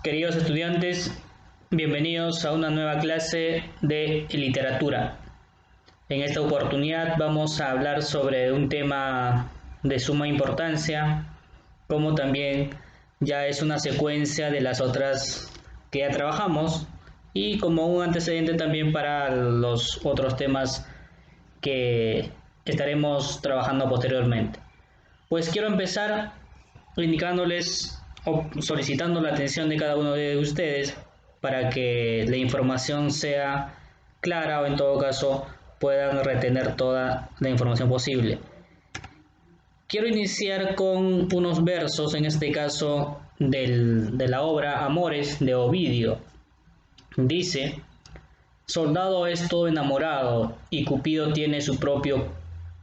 Queridos estudiantes, bienvenidos a una nueva clase de literatura. En esta oportunidad vamos a hablar sobre un tema de suma importancia, como también ya es una secuencia de las otras que ya trabajamos y como un antecedente también para los otros temas que estaremos trabajando posteriormente. Pues quiero empezar indicándoles o solicitando la atención de cada uno de ustedes para que la información sea clara o en todo caso puedan retener toda la información posible. Quiero iniciar con unos versos, en este caso de la obra Amores de Ovidio. Dice: soldado es todo enamorado y Cupido tiene su propio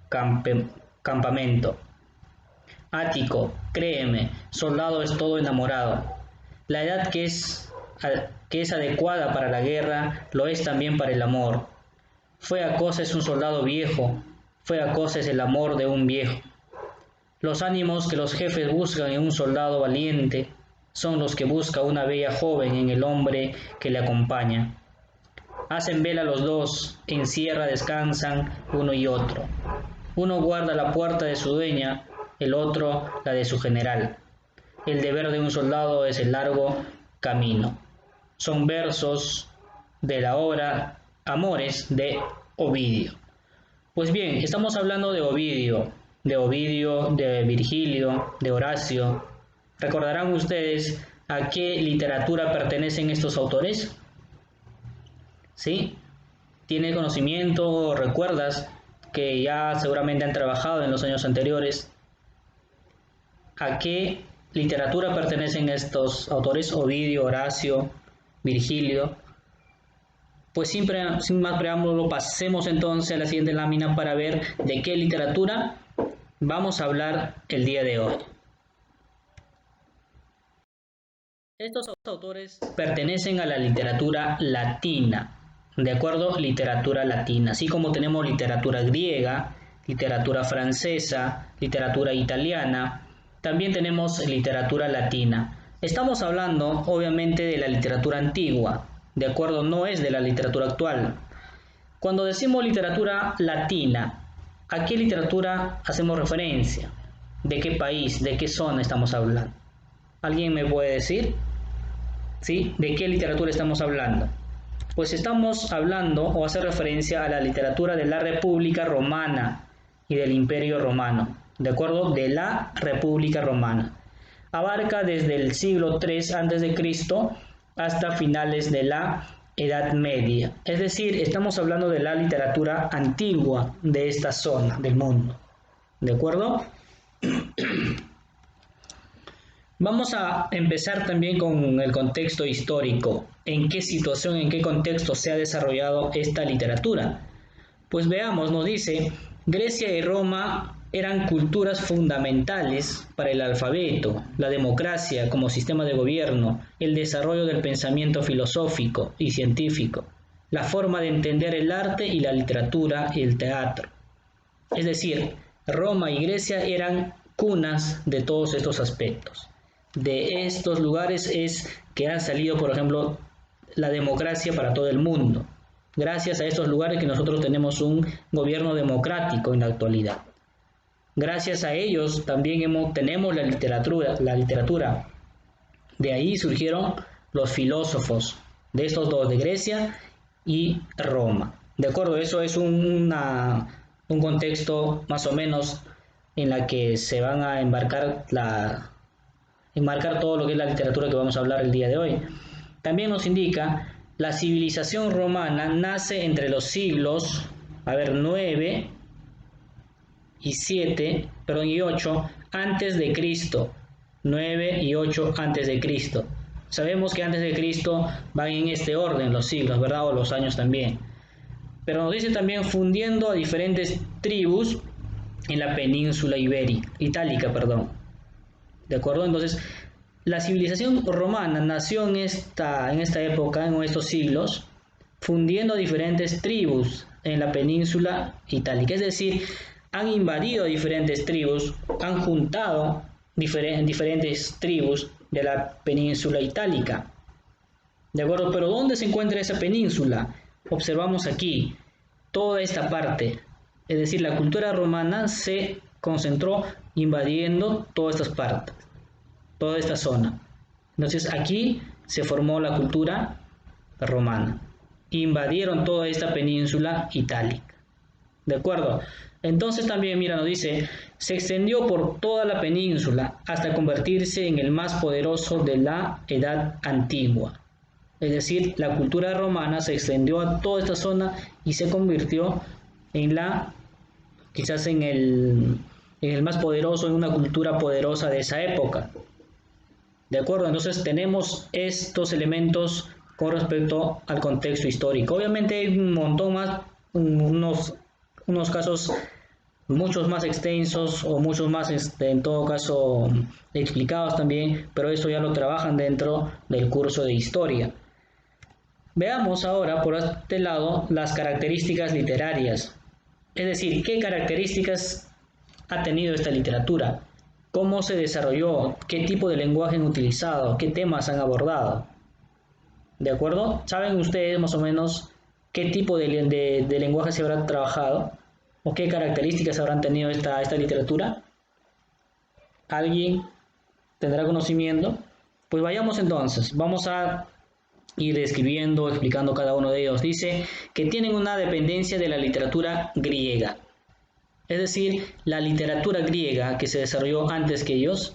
campamento. Ático, créeme, soldado es todo enamorado. La edad que es adecuada para la guerra lo es también para el amor. Fue Acoses un soldado viejo, fue Acoses el amor de un viejo. Los ánimos que los jefes buscan en un soldado valiente son los que busca una bella joven en el hombre que le acompaña. Hacen vela los dos, en sierra descansan uno y otro. Uno guarda la puerta de su dueña, el otro la de su general. El deber de un soldado es el largo camino. Son versos de la obra Amores de Ovidio. Pues bien, estamos hablando de Ovidio, de Virgilio, de Horacio. ¿Recordarán ustedes a qué literatura pertenecen estos autores? ¿Sí? ¿Tiene conocimiento o recuerdas que ya seguramente han trabajado en los años anteriores? ¿A qué literatura pertenecen estos autores? Ovidio, Horacio, Virgilio. Pues sin más preámbulo, pasemos entonces a la siguiente lámina para ver de qué literatura vamos a hablar el día de hoy. Estos autores pertenecen a la literatura latina, ¿de acuerdo? Literatura latina, así como tenemos literatura griega, literatura francesa, literatura italiana, también tenemos literatura latina. Estamos hablando, obviamente, de la literatura antigua, ¿de acuerdo? No es de la literatura actual. Cuando decimos literatura latina, ¿a qué literatura hacemos referencia? ¿De qué país, de qué zona estamos hablando? ¿Alguien me puede decir? ¿Sí? ¿De qué literatura estamos hablando? Pues estamos hablando o hace referencia a la literatura de la República Romana y del Imperio Romano, ¿de acuerdo? De la República Romana. Abarca desde el siglo III a.C. hasta finales de la Edad Media. Es decir, estamos hablando de la literatura antigua de esta zona del mundo, ¿de acuerdo? Vamos a empezar también con el contexto histórico. ¿En qué situación, en qué contexto se ha desarrollado esta literatura? Pues veamos, nos dice: Grecia y Roma eran culturas fundamentales para el alfabeto, la democracia como sistema de gobierno, el desarrollo del pensamiento filosófico y científico, la forma de entender el arte y la literatura y el teatro. Es decir, Roma y Grecia eran cunas de todos estos aspectos. De estos lugares es que ha salido, por ejemplo, la democracia para todo el mundo. Gracias a estos lugares que nosotros tenemos un gobierno democrático en la actualidad. Gracias a ellos también tenemos la literatura. De ahí surgieron los filósofos, de estos dos, de Grecia y Roma. De acuerdo, eso es un contexto más o menos en la que se van a enmarcar todo lo que es la literatura que vamos a hablar el día de hoy. También nos indica: la civilización romana nace entre los siglos 9 y 8 antes de Cristo. 9 y 8 antes de Cristo. Sabemos que antes de Cristo van en este orden los siglos, ¿verdad? O los años también. Pero nos dice también fundiendo a diferentes tribus en la península itálica. ¿De acuerdo? Entonces, la civilización romana nació en esta época, en estos siglos, fundiendo diferentes tribus en la península itálica. Es decir, han invadido diferentes tribus, han juntado diferentes tribus de la península itálica. ¿De acuerdo? Pero ¿dónde se encuentra esa península? Observamos aquí toda esta parte, es decir, la cultura romana se concentró invadiendo todas estas partes, toda esta zona. Entonces aquí se formó la cultura romana. Invadieron toda esta península itálica. ¿De acuerdo? Entonces también, mira, nos dice, se extendió por toda la península hasta convertirse en el más poderoso de la Edad Antigua. Es decir, la cultura romana se extendió a toda esta zona y se convirtió en quizás en el más poderoso, en una cultura poderosa de esa época. ¿De acuerdo? Entonces tenemos estos elementos con respecto al contexto histórico. Obviamente hay un montón más, unos casos muchos más extensos o muchos más, en todo caso, explicados también, pero esto ya lo trabajan dentro del curso de historia. Veamos ahora por este lado las características literarias, es decir, qué características ha tenido esta literatura, cómo se desarrolló, qué tipo de lenguaje han utilizado, qué temas han abordado. ¿De acuerdo? ¿Saben ustedes más o menos qué tipo de lenguaje se habrá trabajado o qué características habrán tenido esta literatura? ¿Alguien tendrá conocimiento? Pues vayamos entonces, vamos a ir describiendo, explicando cada uno de ellos. Dice que tienen una dependencia de la literatura griega. Es decir, la literatura griega que se desarrolló antes que ellos,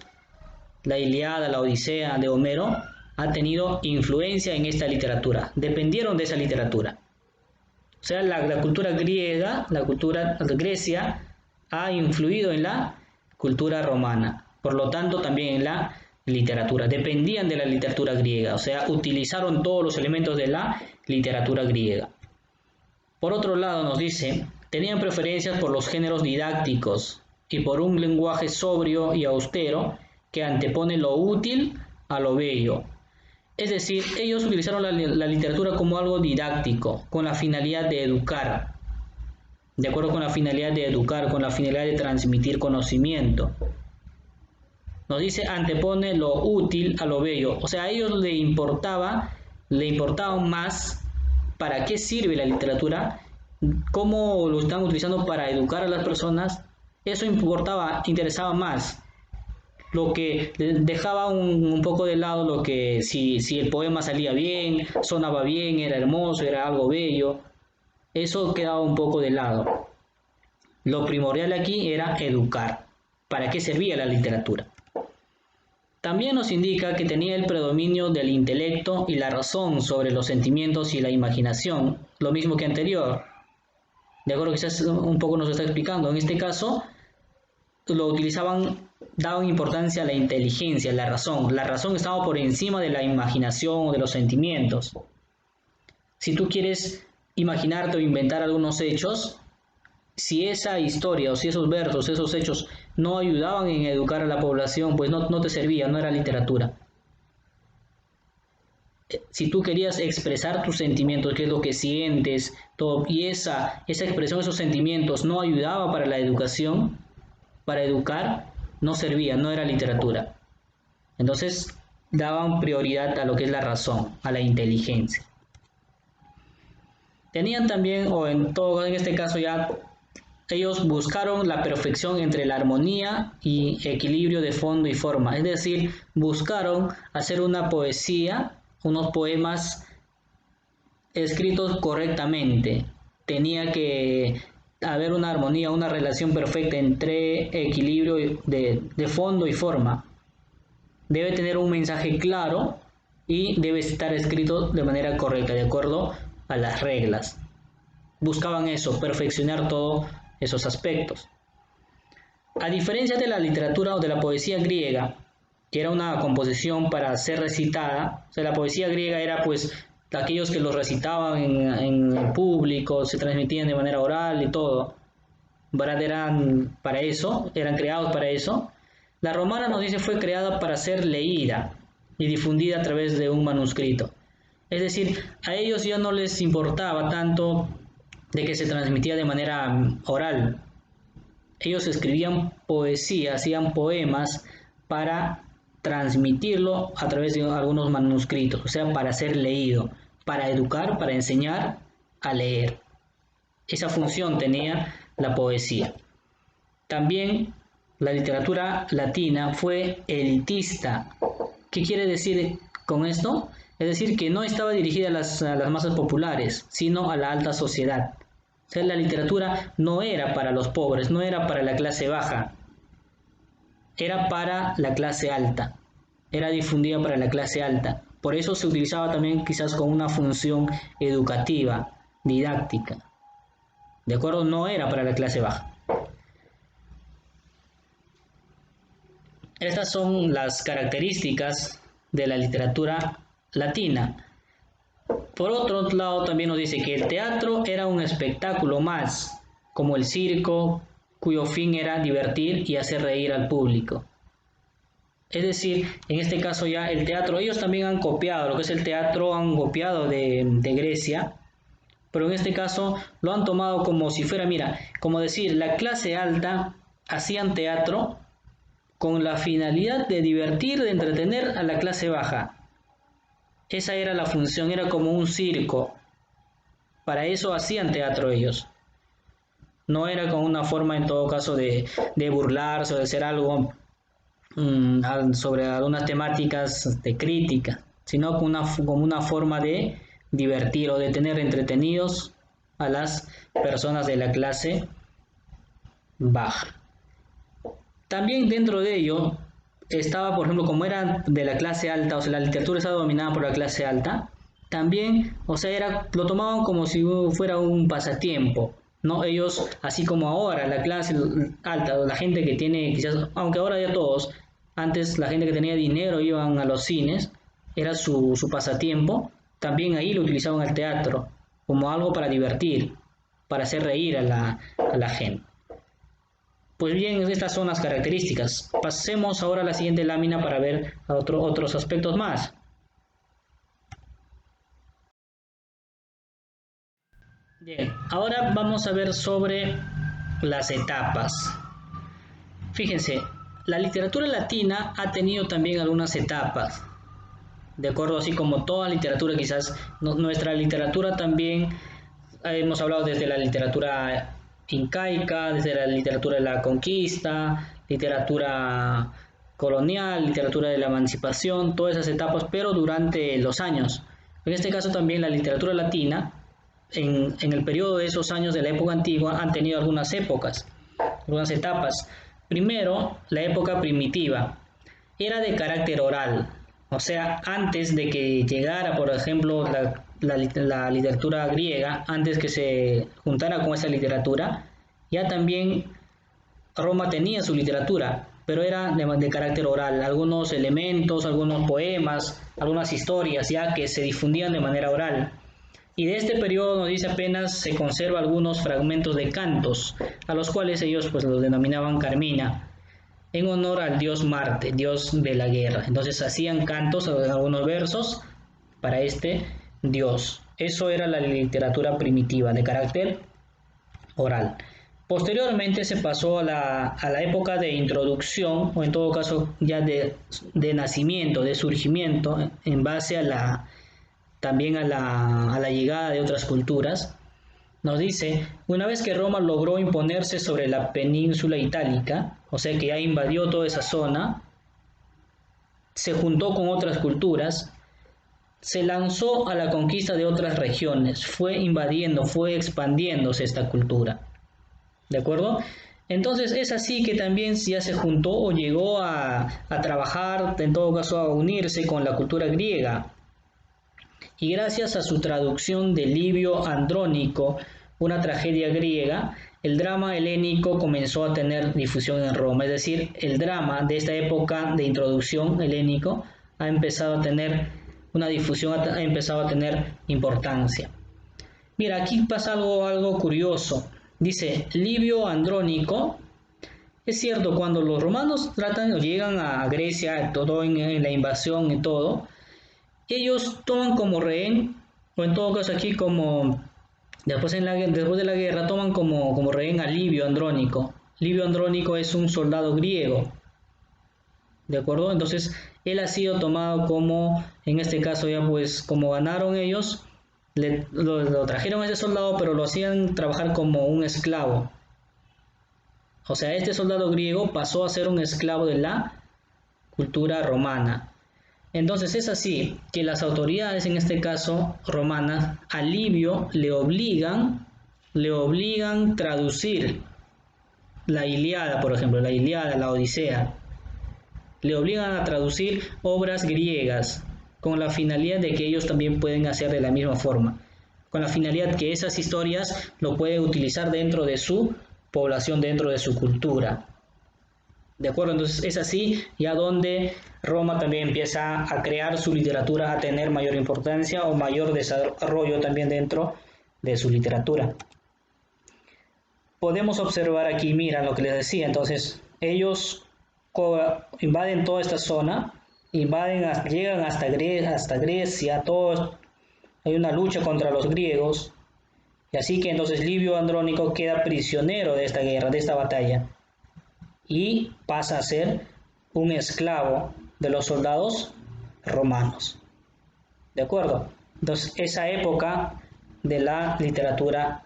la Ilíada, la Odisea de Homero, ha tenido influencia en esta literatura. Dependieron de esa literatura. O sea, la cultura griega, la cultura de Grecia, ha influido en la cultura romana. Por lo tanto, también en la literatura. Dependían de la literatura griega, o sea, utilizaron todos los elementos de la literatura griega. Por otro lado, nos dice, tenían preferencias por los géneros didácticos y por un lenguaje sobrio y austero que antepone lo útil a lo bello. Es decir, ellos utilizaron la literatura como algo didáctico, con la finalidad de educar, de acuerdo con la finalidad de educar, con la finalidad de transmitir conocimiento. Nos dice, antepone lo útil a lo bello. O sea, a ellos le importaba más para qué sirve la literatura, cómo lo están utilizando para educar a las personas. Eso interesaba más. Lo que dejaba un poco de lado lo que si el poema salía bien, sonaba bien, era hermoso, era algo bello. Eso quedaba un poco de lado. Lo primordial aquí era educar. ¿Para qué servía la literatura? También nos indica que tenía el predominio del intelecto y la razón sobre los sentimientos y la imaginación, lo mismo que anterior. De acuerdo, quizás un poco nos está explicando. En este caso, daban importancia a la inteligencia, a la razón. La razón estaba por encima de la imaginación o de los sentimientos. Si tú quieres imaginarte o inventar algunos hechos, si esa historia o si esos versos, esos hechos no ayudaban en educar a la población, pues no te servía, no era literatura. Si tú querías expresar tus sentimientos, qué es lo que sientes, todo, y esa expresión, esos sentimientos no ayudaba para la educación, para educar, no servía, no era literatura. Entonces daban prioridad a lo que es la razón, a la inteligencia. Tenían también, en este caso ya, ellos buscaron la perfección entre la armonía y equilibrio de fondo y forma. Es decir, buscaron hacer una poesía, unos poemas escritos correctamente. Tenía que haber una armonía, una relación perfecta entre equilibrio de fondo y forma. Debe tener un mensaje claro y debe estar escrito de manera correcta, de acuerdo a las reglas. Buscaban eso, perfeccionar todos esos aspectos. A diferencia de la literatura o de la poesía griega, que era una composición para ser recitada, o sea, la poesía griega era pues aquellos que los recitaban en público, se transmitían de manera oral y todo, ¿verdad? Eran creados para eso. La romana, nos dice, fue creada para ser leída y difundida a través de un manuscrito. Es decir, a ellos ya no les importaba tanto de que se transmitía de manera oral. Ellos escribían poesía, hacían poemas para transmitirlo a través de algunos manuscritos, o sea, para ser leído, para educar, para enseñar a leer. Esa función tenía la poesía. También la literatura latina fue elitista. ¿Qué quiere decir con esto? Es decir, que no estaba dirigida a las masas populares, sino a la alta sociedad. O sea, la literatura no era para los pobres, no era para la clase baja, era para la clase alta, era difundida para la clase alta. Por eso se utilizaba también quizás con una función educativa, didáctica. ¿De acuerdo? No era para la clase baja. Estas son las características de la literatura latina. Por otro lado, también nos dice que el teatro era un espectáculo más, como el circo, cuyo fin era divertir y hacer reír al público. Es decir, en este caso ya el teatro, ellos también han copiado, lo que es el teatro han copiado de Grecia, pero en este caso lo han tomado como si fuera, mira, como decir, la clase alta hacían teatro con la finalidad de divertir, de entretener a la clase baja. Esa era la función, era como un circo. Para eso hacían teatro ellos. No era con una forma en todo caso de burlarse o de hacer algo sobre algunas temáticas de crítica, sino como una forma de divertir o de tener entretenidos a las personas de la clase baja. También dentro de ello estaba, por ejemplo, como era de la clase alta, o sea, la literatura estaba dominada por la clase alta, también, o sea, lo tomaban como si fuera un pasatiempo, ¿no? Ellos, así como ahora, la clase alta, la gente que tiene, quizás, aunque ahora ya todos, antes la gente que tenía dinero iban a los cines, era su pasatiempo, también ahí lo utilizaban el teatro, como algo para divertir, para hacer reír a la gente. Pues bien, estas son las características. Pasemos ahora a la siguiente lámina para ver otros aspectos más. Bien, ahora vamos a ver sobre las etapas. Fíjense, la literatura latina ha tenido también algunas etapas. De acuerdo, así como toda literatura, quizás nuestra literatura también, hemos hablado desde la literatura incaica, desde la literatura de la conquista, literatura colonial, literatura de la emancipación, todas esas etapas, pero durante los años. En este caso también la literatura latina, en el periodo de esos años de la época antigua, han tenido algunas épocas, algunas etapas. Primero, la época primitiva, era de carácter oral, o sea, antes de que llegara, por ejemplo, la literatura griega, antes que se juntara con esa literatura, ya también Roma tenía su literatura, pero era de carácter oral, algunos elementos, algunos poemas, algunas historias ya que se difundían de manera oral. Y de este periodo nos dice apenas se conserva algunos fragmentos de cantos, a los cuales ellos pues los denominaban Carmina, en honor al dios Marte, dios de la guerra. Entonces hacían cantos, algunos versos para este dios. Eso era la literatura primitiva, de carácter oral. Posteriormente se pasó a la época de introducción, o en todo caso ya de nacimiento, de surgimiento, en base también a la llegada de otras culturas. Nos dice, una vez que Roma logró imponerse sobre la península itálica, o sea que ya invadió toda esa zona, se juntó con otras culturas, se lanzó a la conquista de otras regiones, fue invadiendo, fue expandiéndose esta cultura. ¿De acuerdo? Entonces es así que también ya se juntó o llegó a trabajar, en todo caso a unirse con la cultura griega. Y gracias a su traducción de Livio Andrónico, una tragedia griega, el drama helénico comenzó a tener difusión en Roma. Es decir, el drama de esta época de introducción helénico ha empezado a tener una difusión, ha empezado a tener importancia. Mira, aquí pasa algo curioso. Dice, Livio Andrónico, es cierto, cuando los romanos tratan o llegan a Grecia, todo en la invasión y todo, ellos toman como rehén, o en todo caso aquí como, después de la guerra, toman como rehén a Livio Andrónico. Livio Andrónico es un soldado griego, ¿de acuerdo? Entonces, él ha sido tomado como, en este caso ya pues como ganaron ellos, lo trajeron a ese soldado, pero lo hacían trabajar como un esclavo. O sea, este soldado griego pasó a ser un esclavo de la cultura romana. Entonces es así que las autoridades, en este caso romanas, a Livio le obligan a traducir la Ilíada, por ejemplo, la Ilíada, la Odisea, le obligan a traducir obras griegas con la finalidad de que ellos también pueden hacer de la misma forma, con la finalidad que esas historias lo pueden utilizar dentro de su población, dentro de su cultura. ¿De acuerdo? Entonces es así ya donde Roma también empieza a crear su literatura, a tener mayor importancia o mayor desarrollo también dentro de su literatura. Podemos observar aquí, mira lo que les decía, entonces ellos invaden toda esta zona, llegan hasta Grecia, hay una lucha contra los griegos, y así que entonces Livio Andrónico queda prisionero de esta guerra, de esta batalla, y pasa a ser un esclavo de los soldados romanos. ¿De acuerdo? Entonces, esa época de la literatura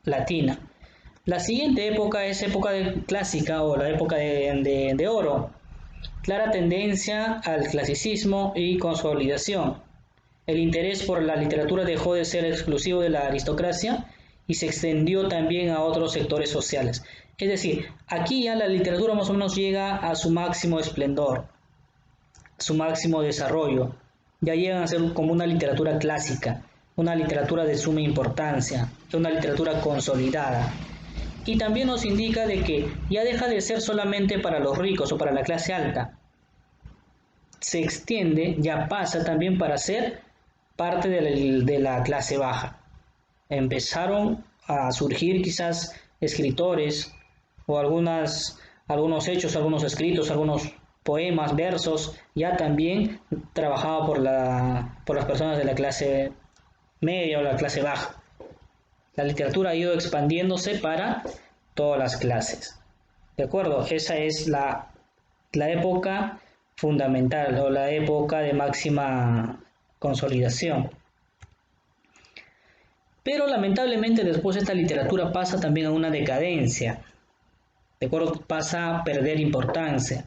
latina. La siguiente época es época clásica o la época de oro. Clara tendencia al clasicismo y consolidación. El interés por la literatura dejó de ser exclusivo de la aristocracia y se extendió también a otros sectores sociales. Es decir, aquí ya la literatura más o menos llega a su máximo esplendor, su máximo desarrollo. Ya llegan a ser como una literatura clásica, una literatura de suma importancia, una literatura consolidada. Y también nos indica de que ya deja de ser solamente para los ricos o para la clase alta. Se extiende, ya pasa también para ser parte de la clase baja. Empezaron a surgir quizás escritores o algunos hechos, algunos escritos, algunos poemas, versos, ya también trabajado por las personas de la clase media o la clase baja. La literatura ha ido expandiéndose para todas las clases. ¿De acuerdo? Esa es la época fundamental o la época de máxima consolidación. Pero lamentablemente después esta literatura pasa también a una decadencia, ¿de acuerdo? Pasa a perder importancia.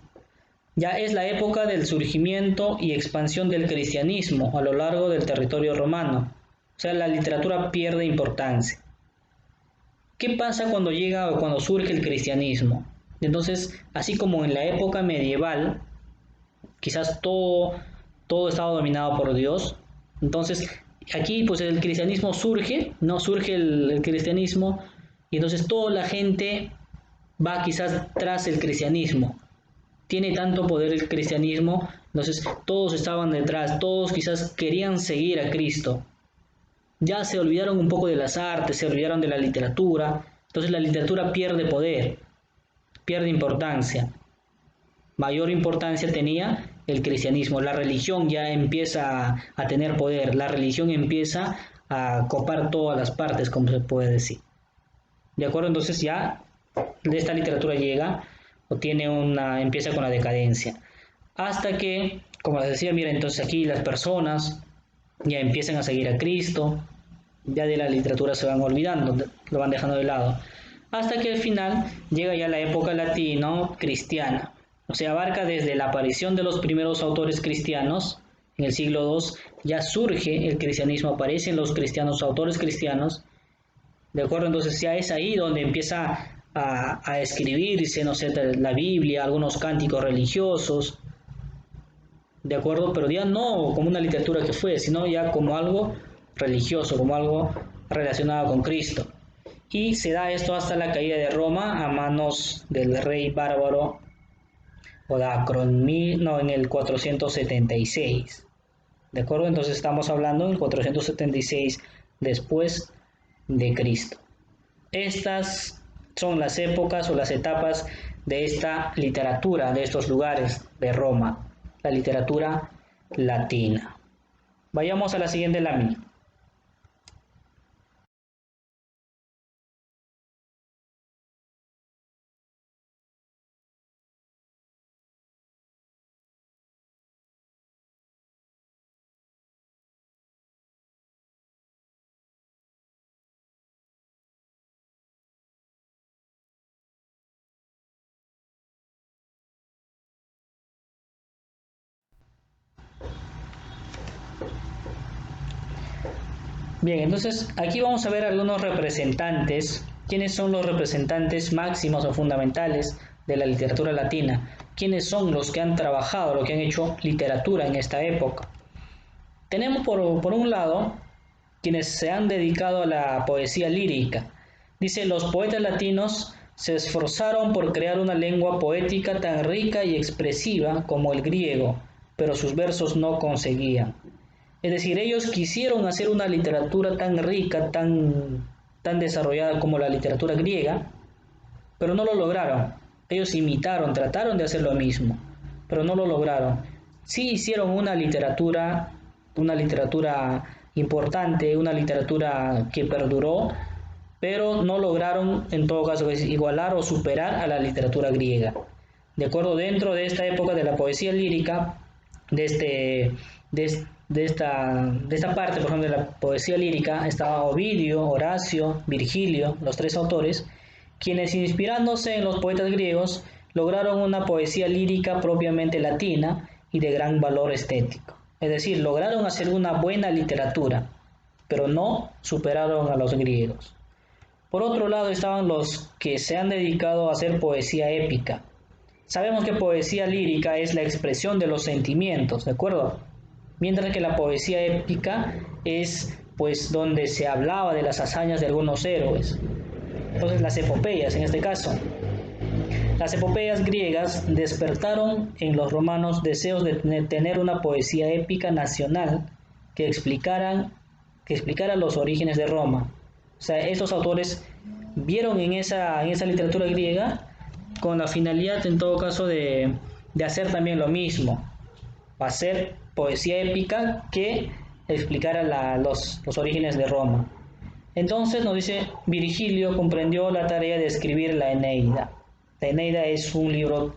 Ya es la época del surgimiento y expansión del cristianismo a lo largo del territorio romano. O sea, la literatura pierde importancia. ¿Qué pasa cuando llega o cuando surge el cristianismo? Entonces, así como en la época medieval, quizás todo estaba dominado por Dios. Entonces, aquí pues el cristianismo surge, no surge el cristianismo, y entonces toda la gente va quizás tras el cristianismo. Tiene tanto poder el cristianismo, entonces todos estaban detrás, todos quizás querían seguir a Cristo. Ya se olvidaron un poco de las artes, se olvidaron de la literatura, entonces la literatura pierde poder, pierde importancia. Mayor importancia tenía el cristianismo, la religión ya empieza a tener poder, la religión empieza a copar todas las partes, como se puede decir. ¿De acuerdo? Entonces ya de esta literatura llega o empieza con la decadencia. Hasta que, como les decía, mira, entonces aquí las personas ya empiezan a seguir a Cristo, ya de la literatura se van olvidando, lo van dejando de lado. Hasta que al final llega ya la época latino-cristiana. O sea, abarca desde la aparición de los primeros autores cristianos, en el siglo II, ya surge el cristianismo, aparecen los cristianos, autores cristianos, ¿de acuerdo? Entonces ya es ahí donde empieza a escribirse, no sé, la Biblia, algunos cánticos religiosos, ¿de acuerdo? Pero ya no como una literatura que fue, sino ya como algo religioso, como algo relacionado con Cristo. Y se da esto hasta la caída de Roma a manos del rey bárbaro Odacron, en el 476. ¿De acuerdo? Entonces estamos hablando del 476 después de Cristo. Estas son las épocas o las etapas de esta literatura, de estos lugares de Roma, la literatura latina. Vayamos a la siguiente lámina. Bien, entonces aquí vamos a ver algunos representantes. ¿Quiénes son los representantes máximos o fundamentales de la literatura latina? ¿Quiénes son los que han trabajado, los que han hecho literatura en esta época? Tenemos por un lado quienes se han dedicado a la poesía lírica. Dice, los poetas latinos se esforzaron por crear una lengua poética tan rica y expresiva como el griego, pero sus versos no conseguían. Es decir, ellos quisieron hacer una literatura tan rica, tan desarrollada como la literatura griega, pero no lo lograron. Ellos imitaron, trataron de hacer lo mismo, pero no lo lograron. Sí hicieron una literatura importante, una literatura que perduró, pero no lograron en todo caso igualar o superar a la literatura griega. De acuerdo, dentro de esta época de la poesía lírica, de esta parte, por ejemplo, de la poesía lírica, estaba Ovidio, Horacio, Virgilio, los tres autores, quienes inspirándose en los poetas griegos, lograron una poesía lírica propiamente latina y de gran valor estético. Es decir, lograron hacer una buena literatura, pero no superaron a los griegos. Por otro lado estaban los que se han dedicado a hacer poesía épica. Sabemos que poesía lírica es la expresión de los sentimientos, ¿de acuerdo? Mientras que la poesía épica es pues donde se hablaba de las hazañas de algunos héroes. Entonces las epopeyas en este caso. Las epopeyas griegas despertaron en los romanos deseos de tener una poesía épica nacional que explicara los orígenes de Roma. O sea, estos autores vieron en esa literatura griega con la finalidad, en todo caso, de hacer también lo mismo, hacer poesía épica que explicara los orígenes de Roma. Entonces nos dice, Virgilio comprendió la tarea de escribir la Eneida. La Eneida es un libro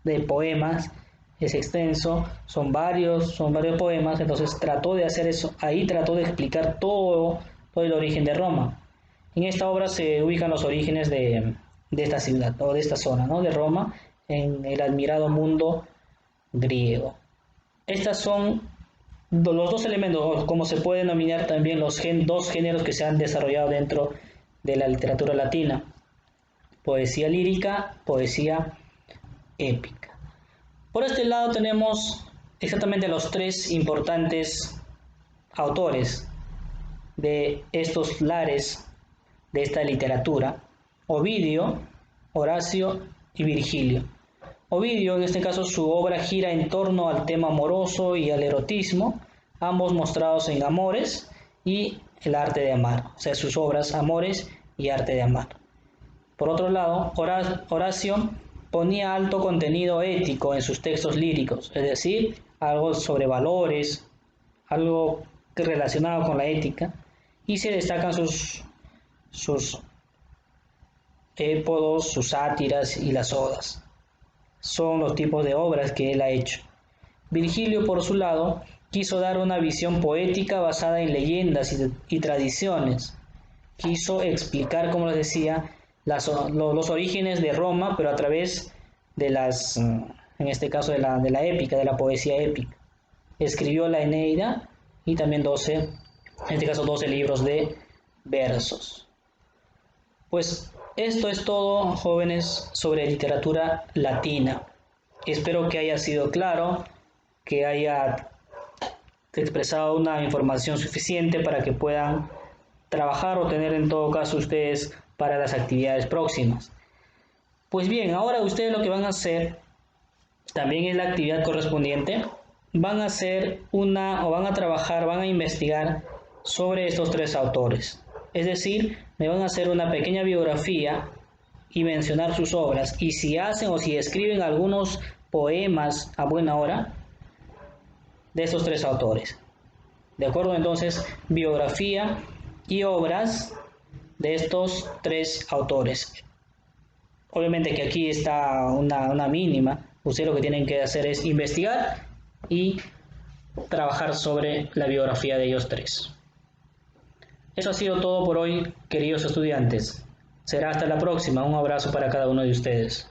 de poemas, es extenso, son varios poemas, entonces trató de hacer eso, ahí trató de explicar todo el origen de Roma. En esta obra se ubican los orígenes de esta ciudad o de esta zona, ¿no? De Roma, en el admirado mundo griego. Estas son los dos elementos, o como se puede denominar también los dos géneros que se han desarrollado dentro de la literatura latina: poesía lírica, poesía épica. Por este lado tenemos exactamente los tres importantes autores de estos lares de esta literatura: Ovidio, Horacio y Virgilio. Ovidio, en este caso, su obra gira en torno al tema amoroso y al erotismo, ambos mostrados en Amores y el arte de amar, o sea, sus obras Amores y arte de amar. Por otro lado, Horacio ponía alto contenido ético en sus textos líricos, es decir, algo sobre valores, algo relacionado con la ética, y se destacan sus épodos, sus sátiras y las odas. Son los tipos de obras que él ha hecho. Virgilio, por su lado, quiso dar una visión poética basada en leyendas y tradiciones. Quiso explicar, como les decía, los orígenes de Roma, pero a través de en este caso de la épica, de la poesía épica. Escribió la Eneida y también 12 libros de versos. Pues esto es todo, jóvenes, sobre literatura latina. Espero que haya sido claro, que haya expresado una información suficiente para que puedan trabajar o tener en todo caso ustedes para las actividades próximas. Pues bien, ahora ustedes lo que van a hacer también es la actividad correspondiente. Van a hacer van a investigar sobre estos tres autores. Es decir, me van a hacer una pequeña biografía y mencionar sus obras. Y si hacen o si escriben algunos poemas a buena hora de estos tres autores. ¿De acuerdo? Entonces, biografía y obras de estos tres autores. Obviamente que aquí está una mínima. Ustedes lo que tienen que hacer es investigar y trabajar sobre la biografía de ellos tres. Eso ha sido todo por hoy, queridos estudiantes. Será hasta la próxima. Un abrazo para cada uno de ustedes.